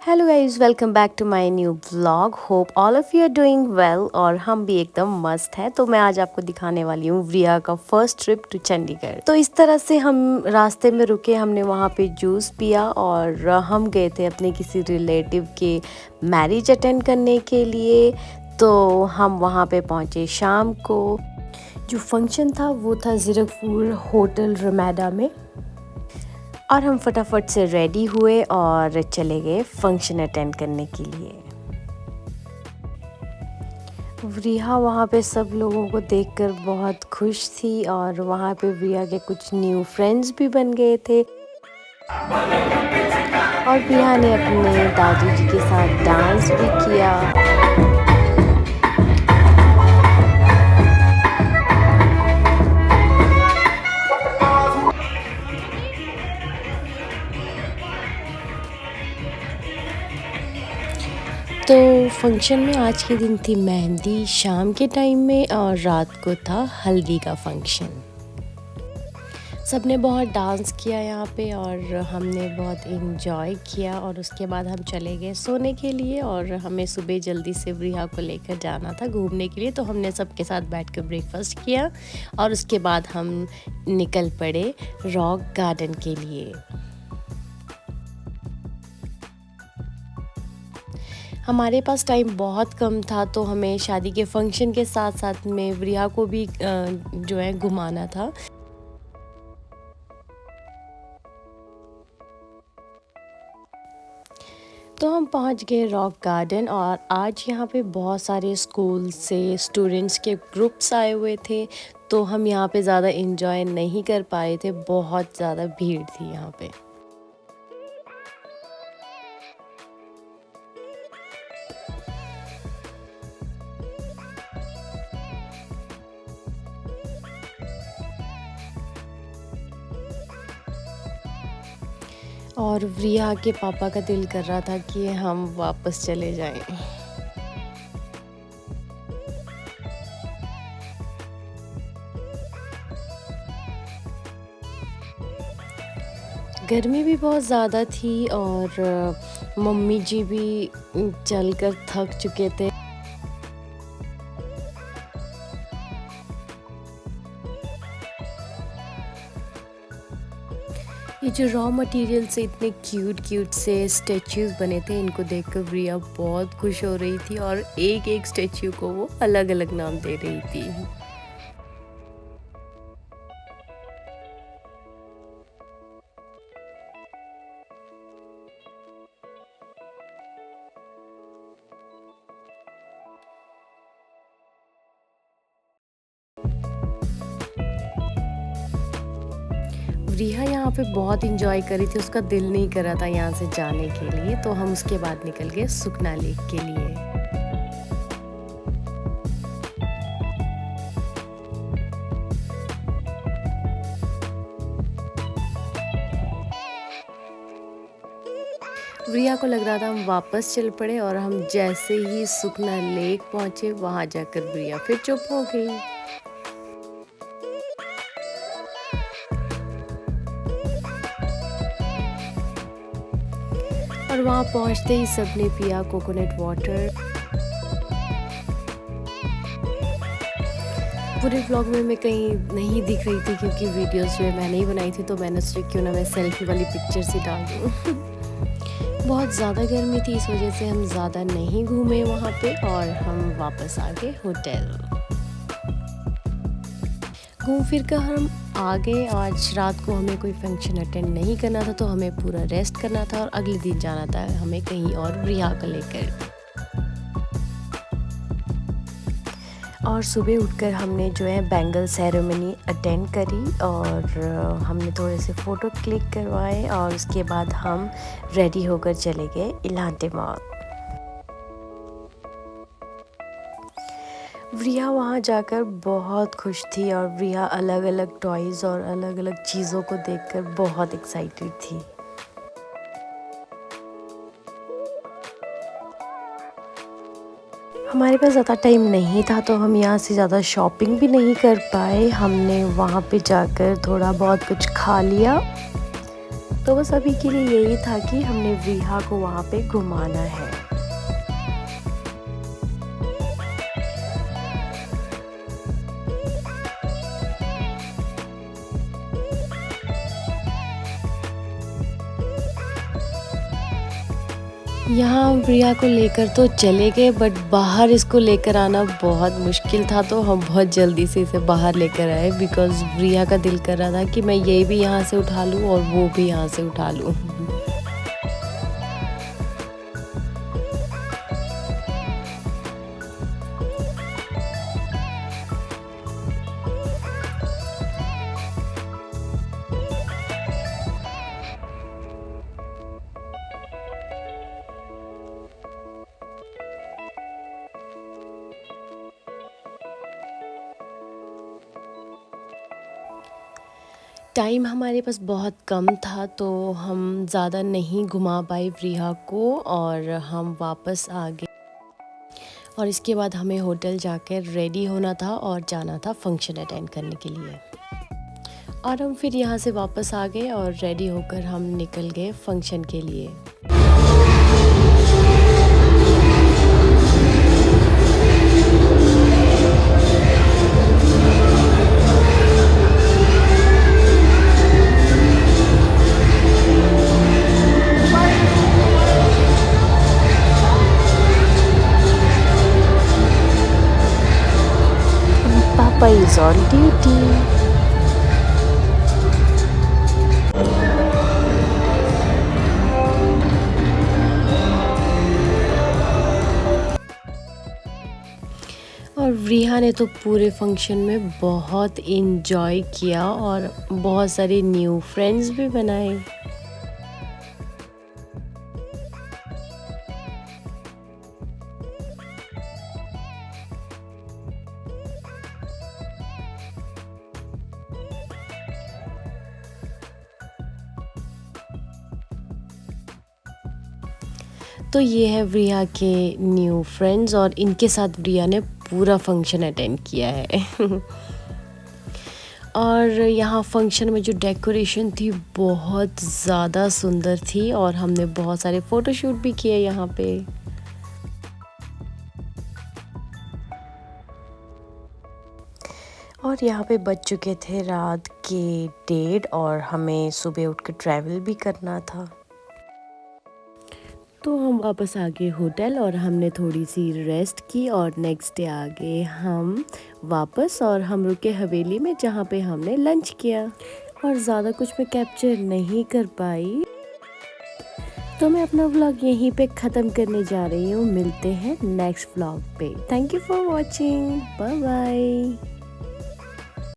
Hello guys, welcome back to my new vlog. Hope all of you are doing well और हम भी एकदम मस्त हैं। तो मैं आज आपको दिखाने वाली हूँ रिया का फर्स्ट ट्रिप टू चंडीगढ़। तो इस तरह से हम रास्ते में रुके, हमने वहाँ पे जूस पिया और हम गए थे अपने किसी रिलेटिव के मैरिज अटेंड करने के लिए। तो हम वहाँ पे पहुँचे शाम को। जो फंक्शन था वो था ज़ीरकपुर होटल रमैदा में और हम फटाफट से रेडी हुए और चले गए फंक्शन अटेंड करने के लिए। रिया वहाँ पे सब लोगों को देखकर बहुत खुश थी और वहाँ पे रिया के कुछ न्यू फ्रेंड्स भी बन गए थे और रिया ने अपने दादू जी के साथ डांस भी किया। तो फंक्शन में आज के दिन थी मेहंदी शाम के टाइम में और रात को था हल्दी का फंक्शन। सबने बहुत डांस किया यहाँ पे और हमने बहुत इन्जॉय किया और उसके बाद हम चले गए सोने के लिए और हमें सुबह जल्दी से रिया को लेकर जाना था घूमने के लिए। तो हमने सबके साथ बैठकर ब्रेकफास्ट किया और उसके बाद हम निकल पड़े रॉक गार्डन के लिए। हमारे पास टाइम बहुत कम था तो हमें शादी के फंक्शन के साथ साथ में रिया को भी जो है घुमाना था। तो हम पहुंच गए रॉक गार्डन और आज यहाँ पे बहुत सारे स्कूल से स्टूडेंट्स के ग्रुप्स आए हुए थे। तो हम यहाँ पे ज़्यादा इन्जॉय नहीं कर पाए थे, बहुत ज़्यादा भीड़ थी यहाँ पे। और रिया के पापा का दिल कर रहा था कि हम वापस चले जाएं। गर्मी भी बहुत ज़्यादा थी और मम्मी जी भी चलकर थक चुके थे। ये जो रॉ मटेरियल से इतने क्यूट क्यूट से स्टैच्यूज बने थे, इनको देखकर रिया बहुत खुश हो रही थी और एक एक स्टैच्यू को वो अलग अलग नाम दे रही थी। रिया यहाँ पे बहुत इंजॉय करी थी, उसका दिल नहीं कर रहा था यहाँ से जाने के लिए। तो हम उसके बाद निकल गए सुखना लेक के लिए। रिया को लग रहा था हम वापस चल पड़े और हम जैसे ही सुखना लेक पहुंचे वहां जाकर रिया फिर चुप हो गई। और वहाँ पहुँचते ही सबने पिया कोकोनट वाटर। पूरे व्लॉग में मैं कहीं नहीं दिख रही थी क्योंकि वीडियोस में मैंने ही बनाई थी, तो मैंने सोचा क्यों ना मैं सेल्फी वाली पिक्चर्स ही डाल दूँ। बहुत ज़्यादा गर्मी थी, इस वजह से हम ज़्यादा नहीं घूमे वहाँ पे और हम वापस आ गए होटल। घूम फिर कर हम आ गए। आज रात को हमें कोई फंक्शन अटेंड नहीं करना था तो हमें पूरा रेस्ट करना था और अगले दिन जाना था हमें कहीं और रिया को लेकर। और सुबह उठकर हमने जो है बैंगल सेरेमनी अटेंड करी और हमने थोड़े से फ़ोटो क्लिक करवाए और उसके बाद हम रेडी होकर चले गए इलांटे मॉल। रिया वहाँ जाकर बहुत खुश थी और रिया अलग अलग टॉयज़ और अलग अलग चीज़ों को देखकर बहुत एक्साइटेड थी। हमारे पास ज़्यादा टाइम नहीं था तो हम यहाँ से ज़्यादा शॉपिंग भी नहीं कर पाए। हमने वहाँ पे जाकर थोड़ा बहुत कुछ खा लिया। तो बस अभी के लिए यही था कि हमने रिहा को वहाँ पे घुमाना है। यहाँ हम प्रिया को लेकर तो चले गए, बट बाहर इसको लेकर आना बहुत मुश्किल था, तो हम बहुत जल्दी से इसे बाहर लेकर आए बिकॉज़ प्रिया का दिल कर रहा था कि मैं ये भी यहाँ से उठा लूँ और वो भी यहाँ से उठा लूँ। टाइम हमारे पास बहुत कम था, तो हम ज़्यादा नहीं घुमा पाए प्रिया को और हम वापस आ गए। और इसके बाद हमें होटल जाकर रेडी होना था और जाना था फंक्शन अटेंड करने के लिए। और हम फिर यहाँ से वापस आ गए और रेडी होकर हम निकल गए फंक्शन के लिए। Papa is on duty. और रिहा ने तो पूरे फंक्शन में बहुत इन्जॉय किया और बहुत सारे न्यू फ्रेंड्स भी बनाए। तो ये है रिहा के न्यू फ्रेंड्स और इनके साथ रिहा ने पूरा फंक्शन अटेंड किया है। और यहाँ फंक्शन में जो डेकोरेशन थी बहुत ज़्यादा सुंदर थी और हमने बहुत सारे फ़ोटोशूट भी किए यहाँ पे। और यहाँ पे बज चुके थे रात के 1:30 और हमें सुबह उठ के ट्रैवल भी करना था। तो हम वापस आ गए होटल और हमने थोड़ी सी रेस्ट की और नेक्स्ट डे आ गए हम वापस और हम रुके हवेली में जहाँ पे हमने लंच किया। और ज़्यादा कुछ मैं कैप्चर नहीं कर पाई, तो मैं अपना व्लॉग यहीं पे ख़त्म करने जा रही हूँ। मिलते हैं नेक्स्ट व्लॉग पे। Thank you for watching, bye bye.